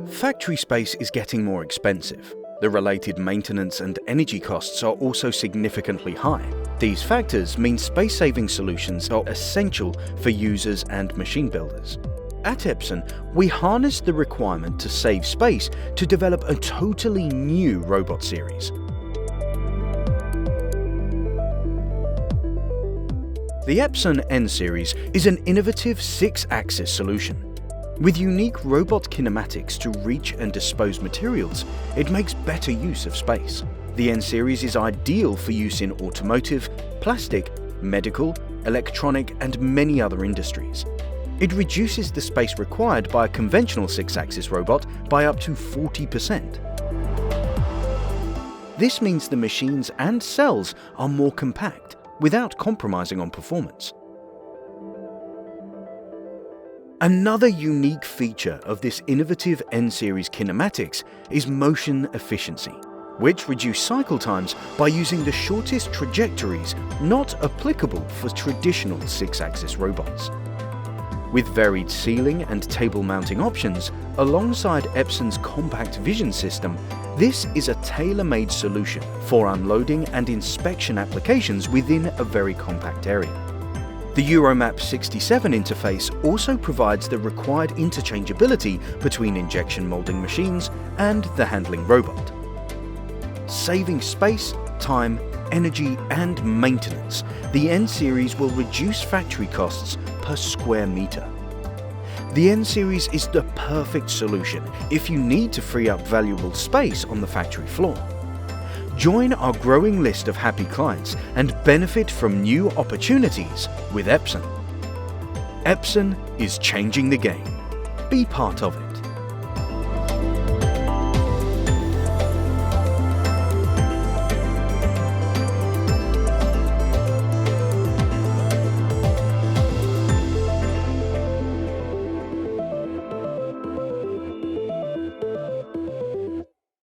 Factory space is getting more expensive. The related maintenance and energy costs are also significantly high. These factors mean space-saving solutions are essential for users and machine builders. At Epson, we harnessed the requirement to save space to develop a totally new robot series. The Epson N series is an innovative 6-axis solution. With unique robot kinematics to reach and dispose materials, it makes better use of space. The N series is ideal for use in automotive, plastic, medical, electronic, and many other industries. It reduces the space required by a conventional 6-axis robot by up to 40%. This means the machines and cells are more compact, without compromising on performance. Another unique feature of this innovative N-series kinematics is motion efficiency, which reduce cycle times by using the shortest trajectories not applicable for traditional 6-axis robots. With varied ceiling and table mounting options, alongside Epson's compact vision system, this is a tailor-made solution for unloading and inspection applications within a very compact area. The Euromap67 interface also provides the required interchangeability between injection molding machines and the handling robot. Saving space, time, energy, and maintenance, the N-series will reduce factory costs per square meter. The N-series is the perfect solution if you need to free up valuable space on the factory floor. Join our growing list of happy clients and benefit from new opportunities with Epson. Epson is changing the game. Be part of it.